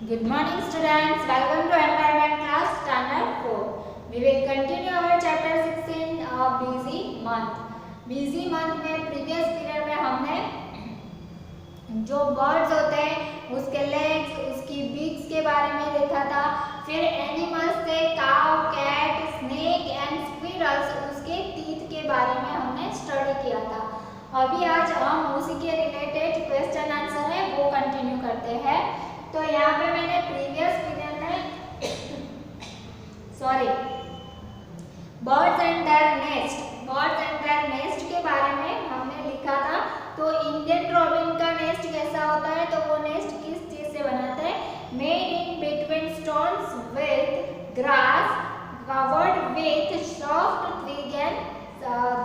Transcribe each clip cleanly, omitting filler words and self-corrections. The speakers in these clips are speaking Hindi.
Good morning students, welcome to Environment class standard 4. We will continue our chapter 16 busy month. Busy month में previous period में हमने जो birds होते हैं उसके legs, उसकी beaks के बारे में देखा था. फिर animals थे cow, cat, snake and squirrels, उसके teeth के बारे में हमने study किया था. अभी आज हम उसी के related question answer है वो continue करते हैं. तो यहाँ पे मैंने प्रीवियस पीरियड में बर्ड्स एंड देयर नेस्ट के बारे में हमने लिखा था. तो इंडियन रॉबिन का नेस्ट कैसा होता है, तो वो नेस्ट किस चीज से बनाता है, made in between stones with grass covered with soft twig and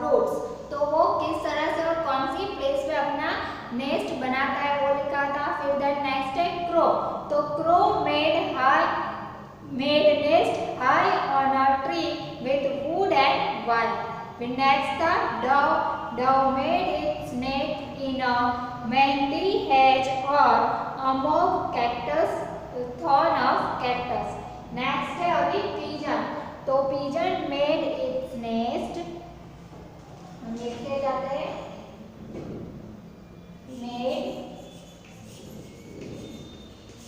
roots. तो वो किस तरह से और कौन सी प्लेस पे अपना नेस्ट बनाता है वो लिखा था. फिर दैट नेक्स्ट है क्रो. तो crow made nest high on a tree with wood and wire. फिर नेक्स्ट था dove made its nest in a mehndi hedge और among cactus thorn of cactus. Next है अभी पिजन. तो पिजन मेड इट्स नेस्ट, हम लिखते जाते हैं, made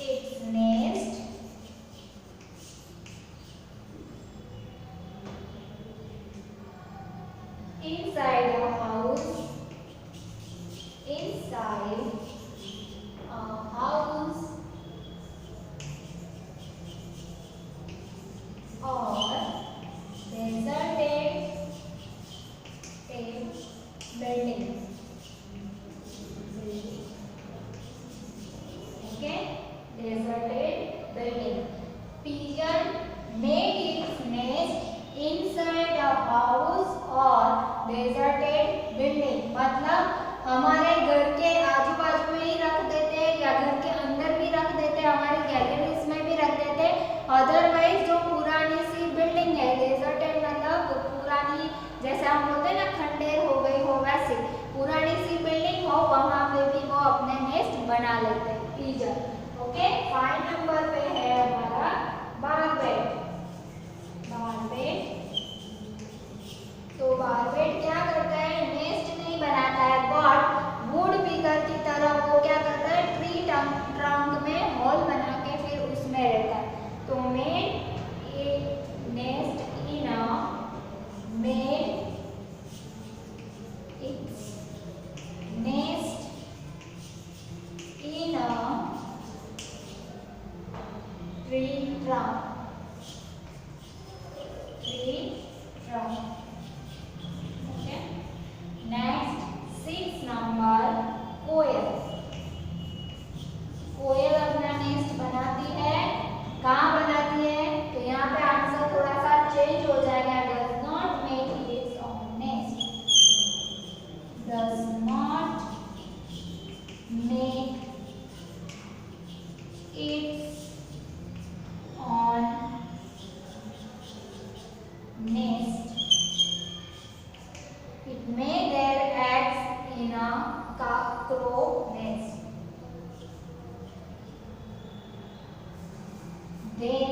its nest inside a house or deserted building. Okay, deserted building. Pigeon made its nest inside a house or deserted building. मतलब हमारे घर के आजू बाजू में ही रख देते हैं या घर के अंदर भी रख देते हैं, हमारी गैलरीज में भी रख देते हैं. अदरवाइज जो पुरानी सी बिल्डिंग है, डेजर्टेड मतलब पुरानी, जैसे हम बोलते हैं ना खंडेर हो गई हो, वैसे पुरानी सी बिल्डिंग हो वहां पे भी वो अपने नेस्ट बना लेते हैं पिजन. ओके, 5 नंबर पे है हमारा बारबेट. तो बारबेट क्या करता है, नेस्ट नहीं बनाता है बट वुड पिकर की तरह वो क्या करता है, ट्री ट्रंक में होल बना के फिर उसमें रहता है. तो made it nest in a made its nest in a tree trunk. Okay. Next, 6 number कोयल. कोयल अपना नेस्ट बनाती है, कहाँ बनाती है, तो यहाँ पे आंसर थोड़ा सा चेंज हो जाएगा. Does not make its own nest. Does not make its own nest. It made their eggs in a crow nest. They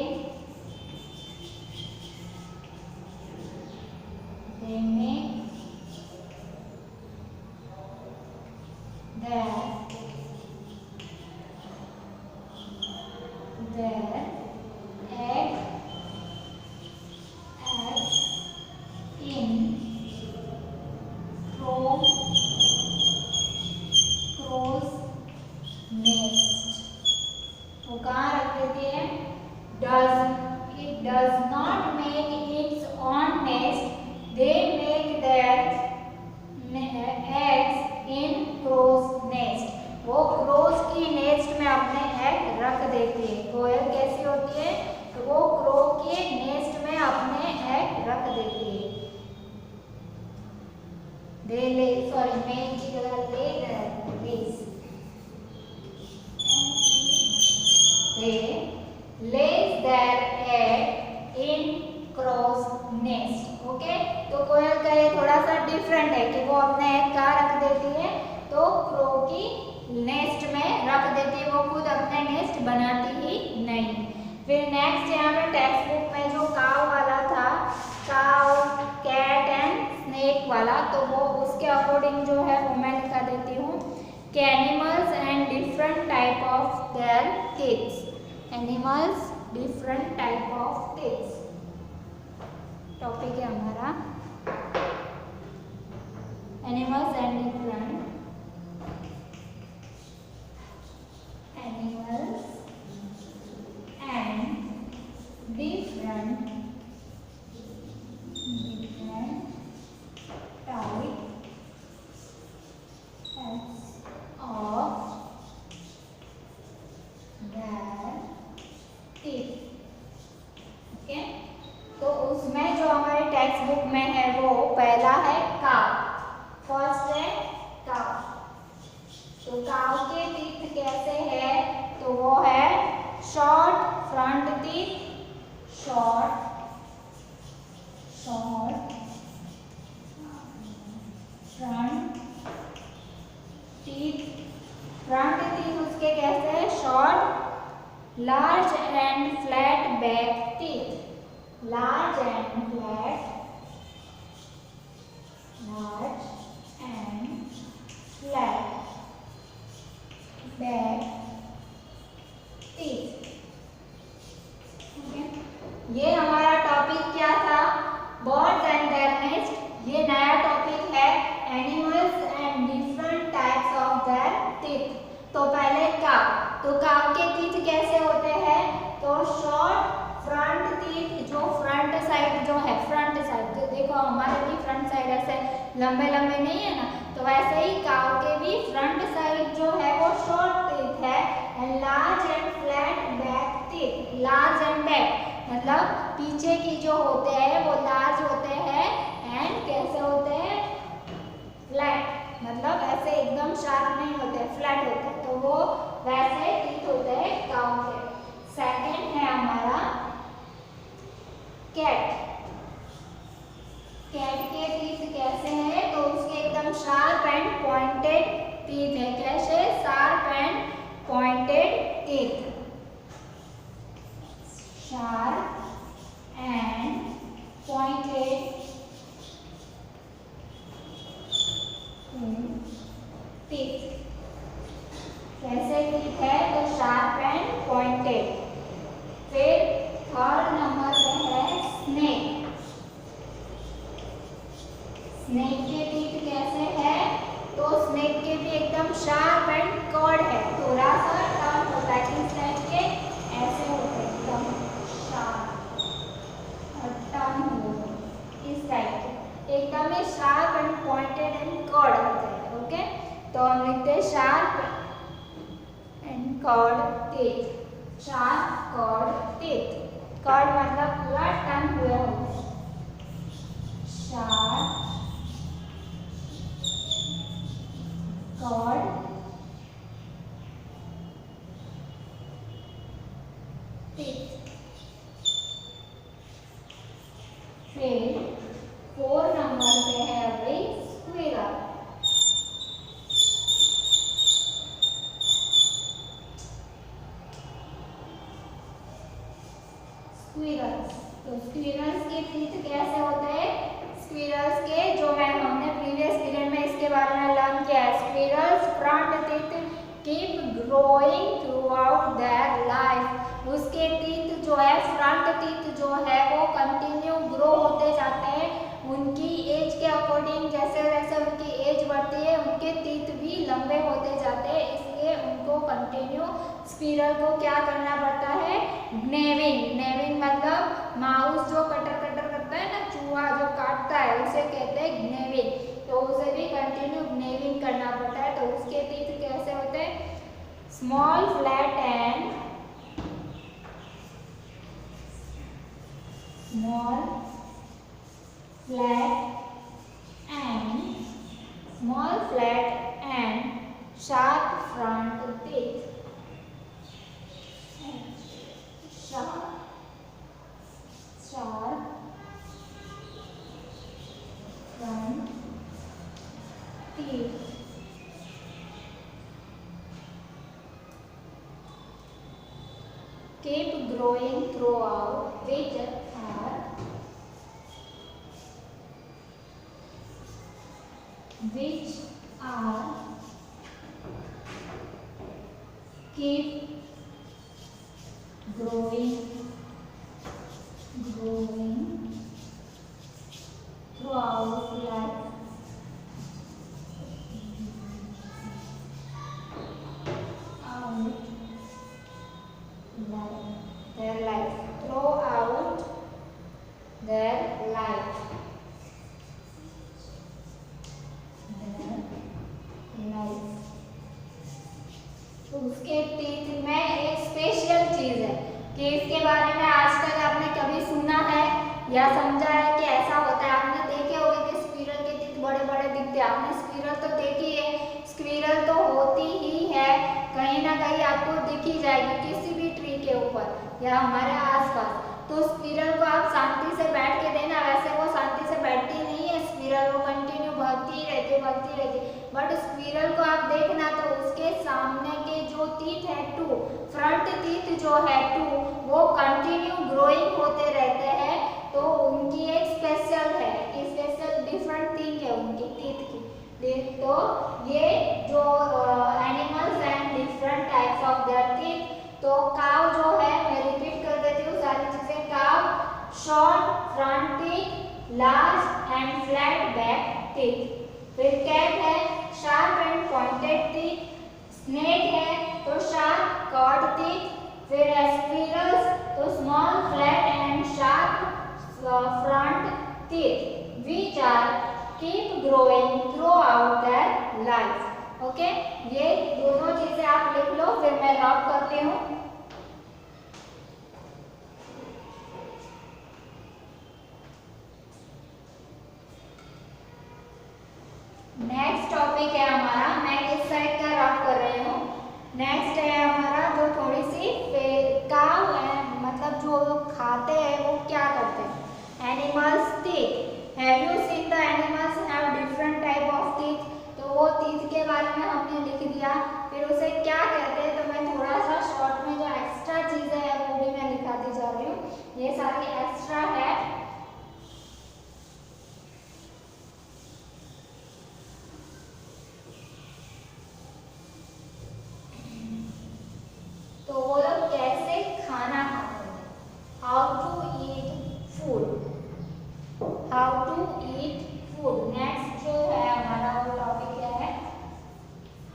make their eggs in crow's nest. तो कहाँ रख देते हैं, it does not make its own nest. They make their eggs in crow's nest. their teeth. Animals different type of teeth. Topic है हमारा animals and different animals and different types of their teeth. Okay, तो उसमें जो हमारे टेक्स्ट बुक में है वो पहला है काव। फर्स्ट है काव। तो काव के टीथ कैसे है? तो वो है short front teeth, short front teeth. Front teeth उसके कैसे है? Short. Large and flat back teeth, large and flat back teeth. ये हमारा टॉपिक क्या था? Birds and there nest. ये नया टॉपिक है animals and different types of their teeth. तो पहले काव। तो काव के टीथ कैसे होते हैं? तो शॉर्ट फ्रंट टीथ, जो फ्रंट साइड जो है, फ्रंट साइड जो देखो हमारे भी फ्रंट साइड ऐसे लंबे लंबे नहीं है ना, तो वैसे ही काव के भी फ्रंट साइड जो है वो शॉर्ट टीथ है। And large and flat back teeth. Large and back मतलब पीछे की जो होते हैं वो लार्ज होते हैं एंड कैसे होते हैं? फ्लैट, मतलब ऐसे एकदम शार्प नहीं होते, फ्लैट होते हैं। तो वो वैसे टीथ होते हैं काव के। सेकंड है हमारा कैट। कैट के टीथ कैसे हैं? तो उसके एकदम शार्प एंड पॉइंटेड टीथ है। कैसे? Sharp and pointed teeth, sharp and pointed teeth. कैसे टीथ है? तो शार्प एंड पॉइंटेड। फिर थर्ड नंबर पे है स्नेक। स्नेक के टीथ कैसे है? तो स्नेक के भी एकदम शार्प एंड कर्ड है, थोड़ा सा टर्न होता है। किस टाइप के? ऐसे होते हैं एकदम शार्प और टर्न होते हैं इस टाइप के, एकदम ही sharp and pointed and curved होते हैं। ओके, तो हम लिखते हैं sharp and curved teeth, sharp curved teeth. Curved मतलब पूरा टर्न हुए होते हैं। Sharp curved teeth. फिर 4 नंबर पे है अभी स्क्विरल। स्क्विरल्स, तो स्क्विरल्स के टीथ कैसे होते हैं? स्क्विरल्स के जो हमने प्रीवियस पीरियड में इसके बारे में लर्न किया है। Squirrels front teeth keep growing through out their life. उसके टीथ जो है, फ्रंट टीथ जो है वो कंटिन्यू ग्रो होते जाते हैं उनकी एज के अकॉर्डिंग। जैसे जैसे उनकी एज बढ़ती है उनके टीथ भी लंबे होते जाते हैं, इसलिए उनको कंटिन्यू स्क्विरल को क्या करना पड़ता है? ग्नेविंग। ग्नेविंग मतलब माउस जो कटर करता है ना, चूहा जो काटता है उसे कहते हैं ग्नेविंग। तो उसे भी कंटिन्यू ग्नेविंग करना पड़ता है। तो उसके टीथ कैसे होते हैं? Small flat and small flat and sharp front teeth, sharp front teeth। Keep growing throughout, which are keep growing throughout life. Their life throughout their life. तो उसके टीथ में एक स्पेशल चीज है कि इसके बारे में आज तक आपने कभी सुना है या समझा है कि ऐसा होता है। आपने देखे होंगे कि स्क्विरल के टीथ बड़े बड़े दिखते हैं। आपने स्क्विरल तो देखी है, स्क्विरल तो होती ही है, कहीं ना कहीं आपको दिखी जाएगी किसी भी ट्री के ऊपर या हमारे आसपास। तो स्क्विरल को आप शांति से बैठ के देना, वैसे वो शांति से बैठती नहीं है स्क्विरल, वो कंटिन्यू भागती रहती है। बट स्क्विरल को आप देखना तो उसके सामने के जो टीथ है टू, फ्रंट टीथ जो है टू, वो कंटिन्यू ग्रोइंग होते रहते हैं। तो उनकी एक स्पेशल है कि स्पेशल डिफरेंट थिंग है उनकी टीथ की। तो ये जो एनिमल्स हैं different types of their teeth. तो काव जो है, मैं रिपीट कर देती हूँ सारी चीजें। काव short front teeth, large and flat back teeth. फिर कैट है sharp and pointed teeth. Snake है तो शार्प कर्व्ड टीथ। फिर स्क्विरल्स तो small flat and sharp front teeth which are keep growing throughout their life. Okay, ये दोनों चीजें आप लिख लो, फिर मैं रब करती हूँ। नेक्स्ट टॉपिक है हमारा, मैं इस साइड का रब कर रही हूँ। नेक्स्ट है हमारा जो थोड़ी सी काव है, मतलब जो खाते हैं वो क्या करते हैं। Animals teeth. Have you seen the animals have different type of teeth. तो वो टीथ के बारे में हमने लिख दिया। फिर उसे क्या कहते हैं, तो मैं थोड़ा सा शॉर्ट में जो एक्स्ट्रा चीजें हैं वो भी मैं लिखाती जा रही हूँ। ये सारी एक्स्ट्रा है। तो वो लोग कैसे खाना खाते हैं। How to eat food. Next जो है हमारा वो टॉपिक है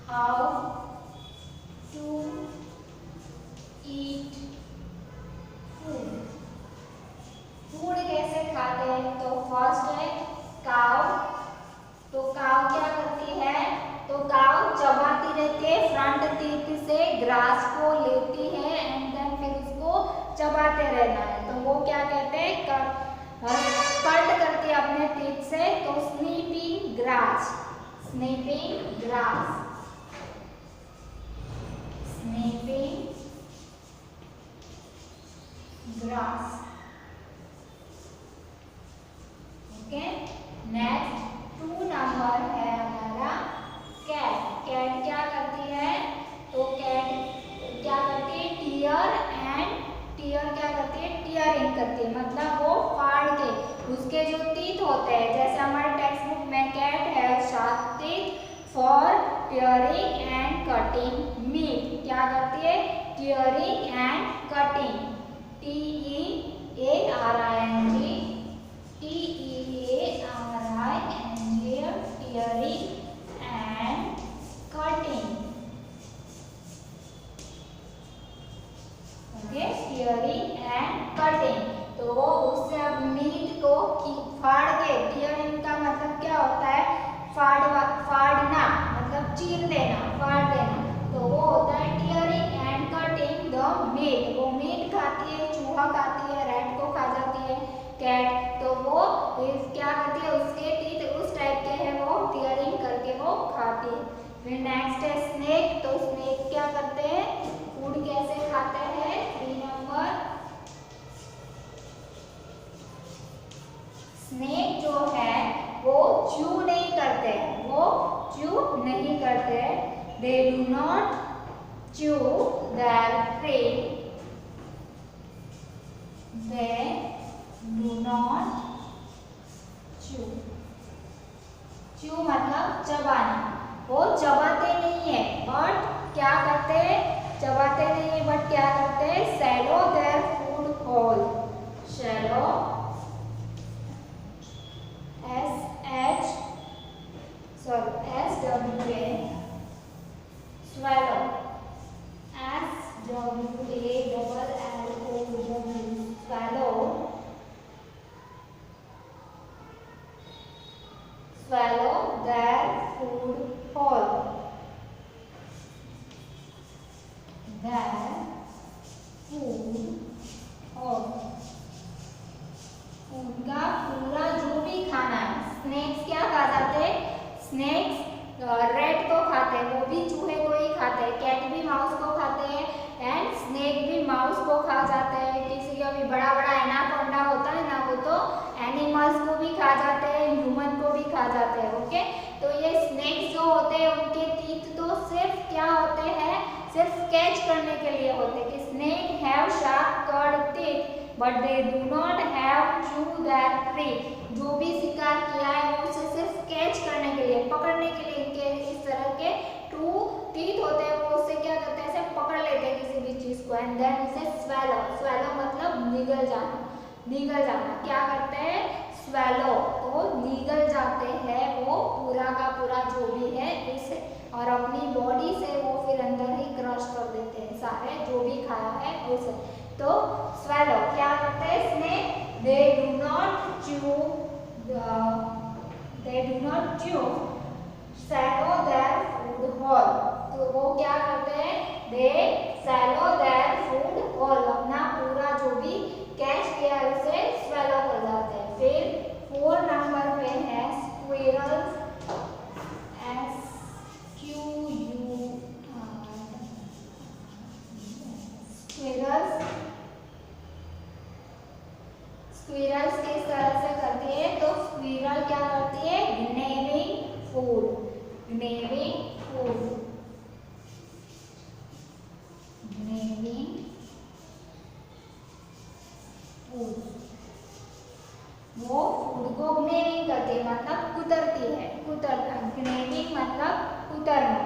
हाउ टू ईट फूड कैसे खाते हैं। तो फर्स्ट है काव। तो काव क्या करती है, तो काव चबाती रहती है, फ्रंट टीथ से ग्रास को लेती है एंड देन फिर उसको चबाते रहना है। तो वो क्या कहते हैं, कट करती है अपने टीथ से। तो स्नीपिंग ग्रास। ओके, नेक्स्ट 2 नंबर है हमारा कैट। कैट क्या करती है, तो कैट क्या करती है, टीयरिंग करती है, मतलब वो फाड़ के उसके जो टीथ होते हैं, जैसे हमारे टेक्स्ट बुक में कैट है sharp teeth for tearing and cutting meat. क्या करती है, tearing and cutting. TEARING tearing and cutting. Okay, tearing and cutting. तो वो उससे अब मीट को फाड़ के, टीयरिंग का मतलब क्या होता है, फाड़ना मतलब चीर देना, फाड़ देना। तो वो होता है tearing and cutting the meat. वो मीट खाती है, चूहा खाती है, रैट को खा जाती है कैट। तो वो क्या करती है, उसके टीथ उस टाइप के हैं, वो टीयरिंग करके वो खाती है। फिर नेक्स्ट है स्नेक। तो स्नेक क्या करते हैं, फूड कैसे खाते हैं। 3 नंबर, स्नेक जो है वो च्यू नहीं करते, they do not chew their prey। They do not chew मतलब चबाना। वो चबाते नहीं है, बट क्या करते हैं, चबाते नहीं है बट क्या करते हैं, swallow their को खा जाते हैं, किसी का भी बड़ा बड़ा एनाकोंडा होता है ना, वो तो एनिमल्स को भी खा जाते हैं, ह्यूमन को भी खा जाते हैं। ओके, तो ये स्नेक्स जो होते हैं उनके टीथ तो सिर्फ क्या होते हैं, सिर्फ कैच करने के लिए होते हैं कि snake have sharp curved teeth but they do not have चू देयर प्रे। जो भी शिकार किया है वो उसे सिर्फ कैच करने के लिए, पकड़ने के लिए इनके इस तरह के 2 टीथ होते हैं, वो उससे क्या करते हैं, ऐसे पकड़ लेते हैं किसी भी चीज को एंड देन उसे स्वेलो, स्वेलो मतलब निगल जाना, निगल जाना। क्या करते हैं, स्वेलो, तो निगल जाते हैं वो पूरा का पूरा जो भी है इसे, और अपनी बॉडी से वो फिर अंदर ही क्रश कर देते हैं सारे जो भी खाया है उसे। तो स्वेलो क्या करते हैं, snake they do not chew, they do not chew swallow their food whole। तो वो क्या करते हैं, they swallow their food whole, अपना पूरा जो भी कैच किया है उसे swallow कर जाते हैं। फिर 4 नंबर पे है squirrels, squirrels, स्क्विरल्स किस तरह से करती है, तो स्क्विरल क्या करती है, gnawing food, gnawing food, gnawing food, वो फूड को gnawing करती है मतलब कुतरती है, कुतरना, gnawing मतलब कुतरना।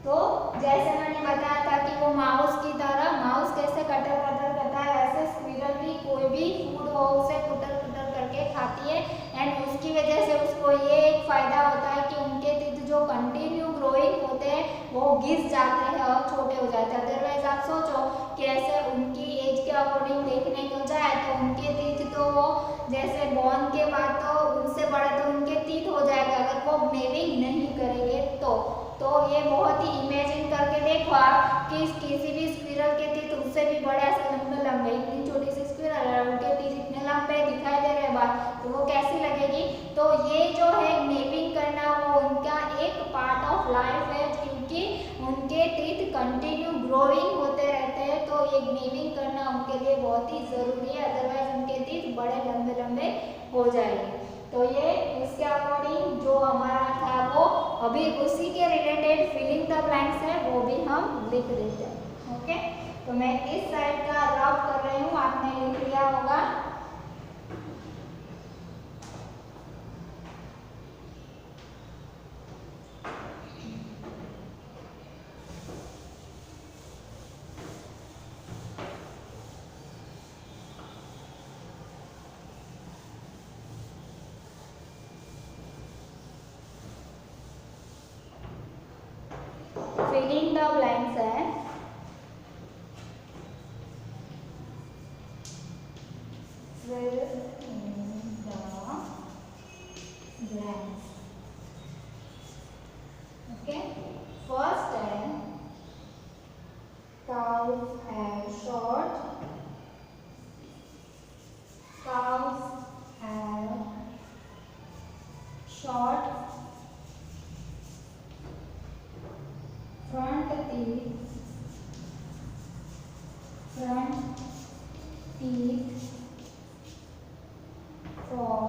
तो जैसे मैंने बताया था कि वो माउस की तरह, माउस कैसे कटर कटर करता है वैसे स्क्विरल भी कोई भी फूड हो उसे कुतर कुतर करके खाती है एंड उसकी वजह से उसको ये एक फायदा होता है कि उनके टीथ जो कंटिन्यू ग्रोइंग होते हैं वो घिस जाते हैं और छोटे हो जाते हैं। अदरवाइज आप सोचो कि ऐसे उनकी एज के अकॉर्डिंग देखने को जाए तो उनके टीथ तो वो जैसे बॉर्न के बाद तो उनसे बड़े तो उनके टीथ हो जाएगा अगर वो gnawing नहीं करेंगे तो ये बहुत ही इमेजिन करके देखो आप कि किसी भी स्क्विरल के टीथ उससे भी बड़े ऐसे लंबे लंबे, इतनी छोटी सी स्क्विरल है उनके टीथ इतने लंबे दिखाई दे रहे बात, तो वो कैसी लगेगी। तो ये जो है gnawing करना वो उनका एक पार्ट ऑफ लाइफ है क्योंकि उनके टीथ कंटिन्यू ग्रोइंग होते रहते हैं, तो ये gnawing करना उनके लिए बहुत ही जरूरी है, अदरवाइज उनके टीथ बड़े लंबे लंबे हो जाएंगे। तो ये उसके अकॉर्डिंग जो हमारा था वो अभी उसी के रिलेटेड फिलिंग द ब्लैंक्स है वो भी हम लिख देते हैं। ओके, तो मैं इस साइड का रफ कर रही हूँ, आपने लिख लिया होगा। फिलिंग द ब्लैंक्स है fill in the blanks। Okay, first है cows have short, cows have short front teeth, front teeth for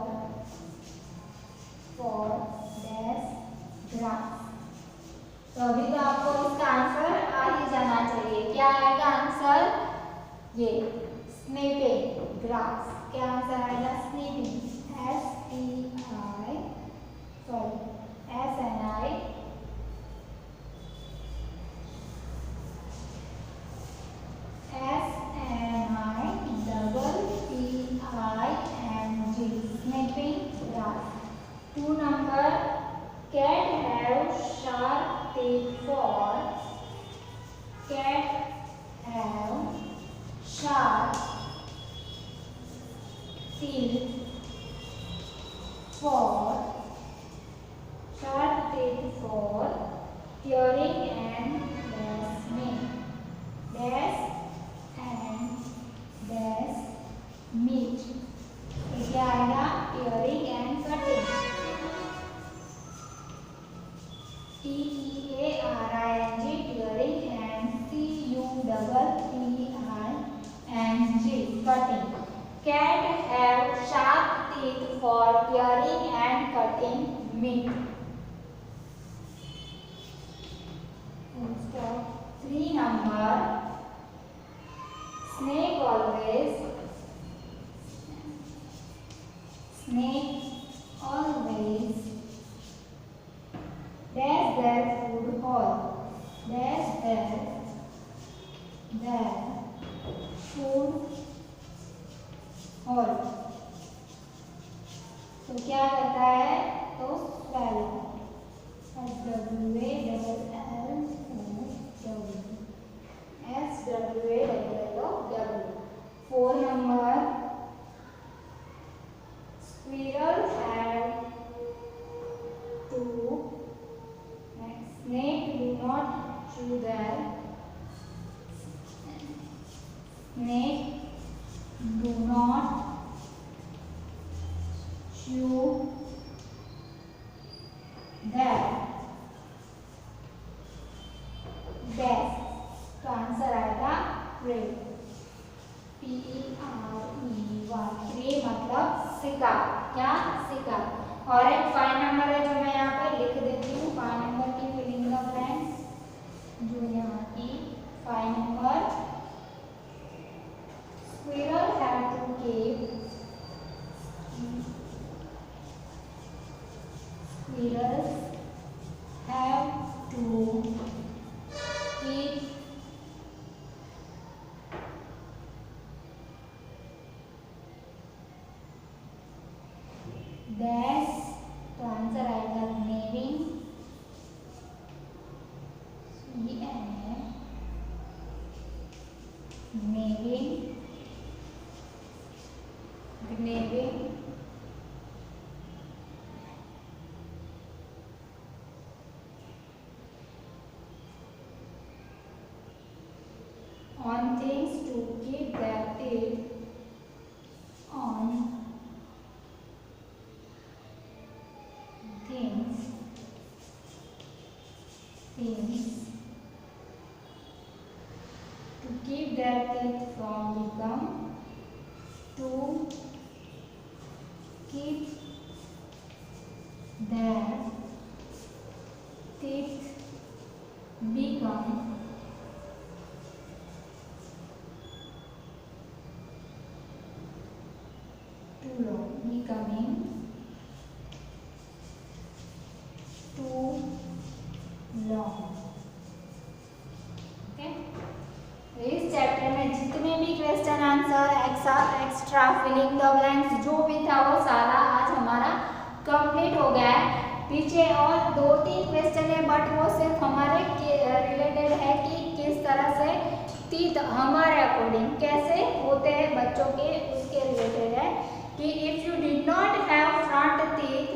dash grass। तो अभी तो आपको इसका आंसर आ ही जाना चाहिए। क्या आएगा आंसर, ये स्नीपिंग ग्रास। क्या आंसर आएगा, स्नीपिंग, स्नीपिंग grass. 2 number, cat have sharp teeth for, cat have sharp teeth for, sharp teeth for tearing and dashing, dash and dash meat। क्या आएगा, tearing and cutting, tearing, tearing and cutting। In meat. 3 number, snake always dash their food hole, dash their food hole। तो क्या करता है, तो swallow, SWALLOW। 4 number, squirrel had to, snake do not chew their, snake do not chew their dash। तो आंसर आएगा प्रे, PEREY। प्रे मतलब शिकार, क्या शिकार। और एक 5 नंबर है जो मैं यहाँ पे लिख देती हूँ। 5 नंबर की फिलिंग द ब्लैंक्स जो यहाँ की 5 number, squirrel had to keep, squirrels have to keep dash। तो आंसर आएगा नेविंग, नेविंग on things to keep their teeth on things to keep their teeth from become, to keep their teeth become too long, becoming too long। Okay, इस चैप्टर में जितने भी question answer extra filling the blanks जो भी था वो सारा आज हमारा कंप्लीट हो गया है। पीछे और 2-3 क्वेश्चन है बट वो सिर्फ हमारे रिलेटेड है कि किस तरह से टीथ हमारे अकॉर्डिंग कैसे होते हैं बच्चों के, उसके रिलेटेड है कि if you did not have front teeth,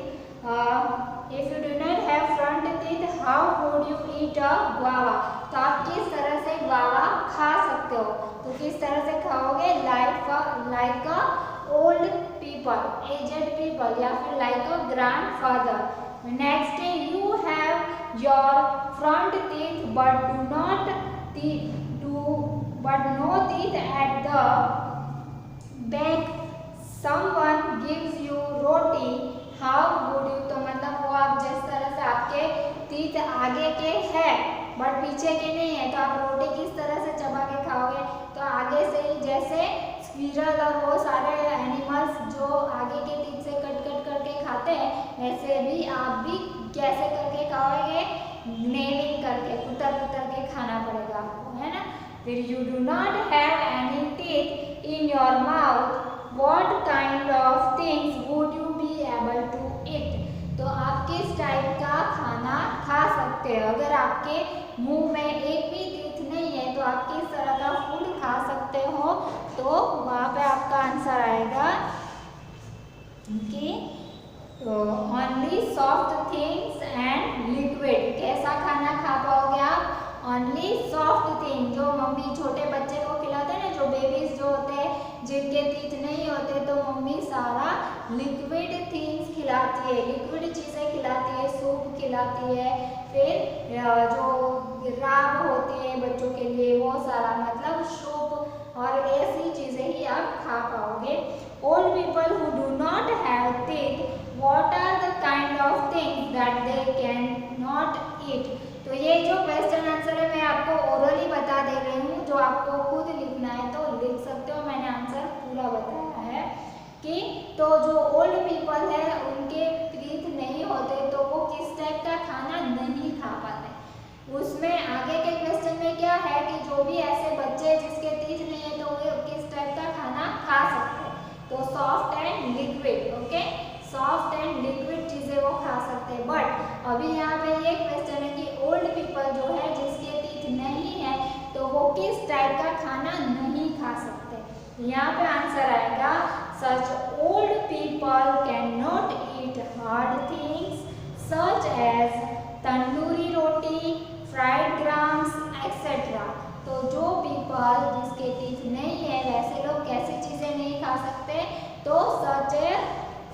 how would you eat a guava. तो आप किस तरह से गुआवा खा सकते हो, तो किस तरह से खाओगे, like a old people, aged people, या फिर like a grandfather. Next you have your front teeth but no teeth at the back, someone gives you roti, how would you. तो मतलब वो आप जिस तरह से आपके टीथ आगे के हैं बट पीछे के नहीं है, तो आप रोटी किस तरह से चबा के खाओगे, तो आगे से ही जैसे स्क्विरल और वो सारे एनिमल्स जो आगे के टीथ से कट करके खाते हैं, वैसे भी आप भी कैसे करके खाओगे, नेविंग करके, कुतर के खाना पड़ेगा आपको, है ना। फिर you do not have any teeth in your mouth, what kind of things would you be able to eat. तो आप किस टाइप का खाना खा सकते हो, अगर आपके मुंह में एक भी टीथ नहीं है तो आप किस तरह का फूड खा सकते हो, तो वहाँ पे आपका आंसर आएगा कि only soft things and liquid. कैसा खाना खा पाओगे आप, ओनली सॉफ्ट थिंग, जो मम्मी छोटे बच्चे को खिलाते हैं ना, जो बेबीज जो होते हैं जिनके टीथ नहीं होते, तो मम्मी सारा लिक्विड थिंग्स खिलाती है, लिक्विड चीज़ें खिलाती है, सूप खिलाती है, फिर जो राब होती है बच्चों के लिए वो सारा, मतलब सूप और ऐसी चीज़ें ही आप खा पाओगे। Old people who do not have teeth what are the kind of things that they can not eat। तो ये जो क्वेश्चन आंसर है मैं आपको ओरली बता दे रही हूँ, जो आपको खुद लिखना है तो लिख सकते हो। मैंने आंसर पूरा बताया है कि तो जो ओल्ड पीपल है उनके टीथ नहीं होते तो वो किस टाइप का खाना नहीं खा पाते। उसमें आगे के क्वेश्चन में क्या है कि जो भी ऐसे बच्चे जिसके टीथ नहीं है तो वो किस टाइप का खाना खा सकते हैं, तो soft and liquid. Okay, soft and liquid चीजें वो खा सकते हैं। बट अभी यहाँ पे ये क्वेश्चन है कि ओल्ड पीपल जो है जिसके टीथ नहीं है तो वो किस टाइप का खाना नहीं खा सकते। यहाँ पे आंसर आएगा such old people can not eat hard things such as tandoori roti, fried grams etcetera. तो जो पीपल जिसके टीथ नहीं है वैसे लोग कैसी चीजें नहीं खा सकते, तो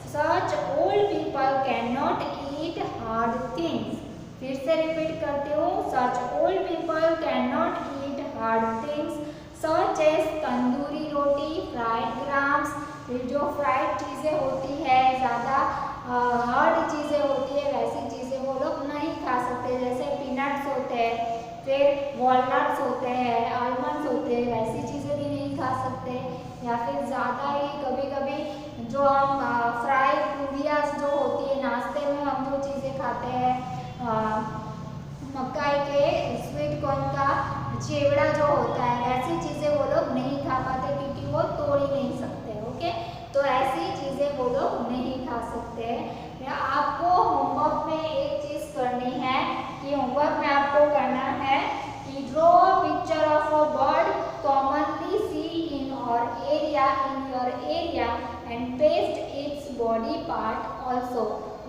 such old people can not eat hard things. फिर से रिपीट करती हूँ, such old people can not eat hard things such as tandoori roti, fried grams. फिर जो फ्राइड चीजें होती है, ज्यादा हार्ड चीजें होती है वैसी चीजें वो लोग नहीं खा सकते, जैसे पीनट्स होते हैं, फिर वॉलनट्स होते हैं, आलमंड्स होते हैं, वैसी चीजें भी नहीं खा सकते। या फिर ज़्यादा ही कभी कभी जो हम फ्राई पूरियाँ जो होती है नाश्ते में हम जो चीज़ें खाते हैं, मक्काई के स्वीट कॉर्न का चिवड़ा जो होता है वैसी चीज़ें वो लोग नहीं खा पाते क्योंकि वो तोड़ ही नहीं सकते। ओके, तो ऐसी चीज़ें वो लोग नहीं खा सकते। आपको होमवर्क में एक चीज़ करनी है कि होमवर्क में आपको करना है कि draw a picture of a bird commonly see in your area and paste its body part also.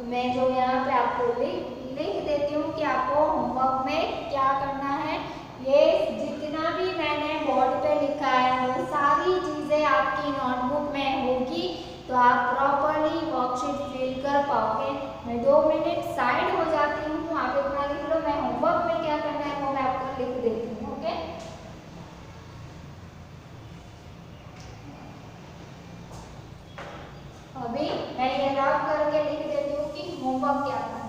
मैं जो यहाँ पे आपको लिख देती हूँ कि आपको होमवर्क में क्या करना है। ये जितना भी मैंने बोर्ड पे लिखा है वो सारी चीज़ें आपकी नोटबुक में होगी, तो आप प्रॉपरली वर्कशीट फिल कर पाओगे। मैं 2 मिनट साइड हो जाती हूँ, आप इतना लिख लो। मैं होमवर्क में क्या करना है वो मैं आपको लिख देती हूँ। ओके, अभी मैं ये रब करके लिख देती हूँ कि होमवर्क क्या करना है।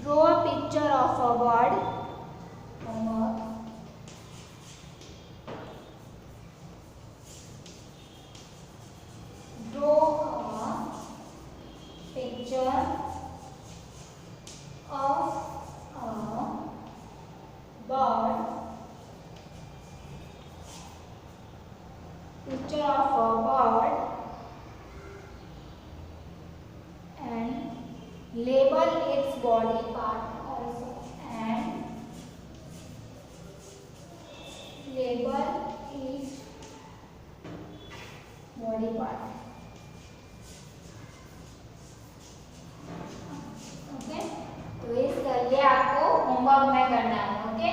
Draw a picture of a bird. Homework. Draw a picture of a bird. Picture of a bird and label its body part also, and label its body part। Okay, तो ये आपको होमवर्क में करना है। ओके,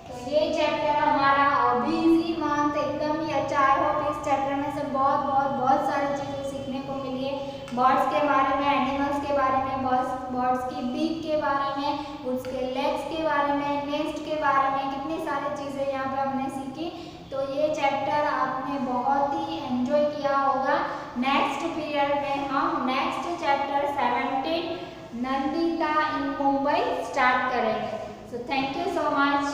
तो ये चैप्टर हमारा बिजी मंथ एकदम ही अच्छा है। होप इस चैप्टर में से बहुत सारी चीज़ें सीखने को मिली है। बर्ड्स के बारे में, एनिमल्स के बारे में, बर्ड्स की बीक के बारे में, उसके लेग्स के बारे में, नेस्ट के बारे में, कितनी सारी चीज़ें यहाँ पे हमने सीखी। तो ये चैप्टर आपने बहुत ही एंजॉय किया होगा। नेक्स्ट पीरियड में हम नेक्स्ट चैप्टर 17 नंदिता इन मुंबई स्टार्ट करेंगे। So thank you so much.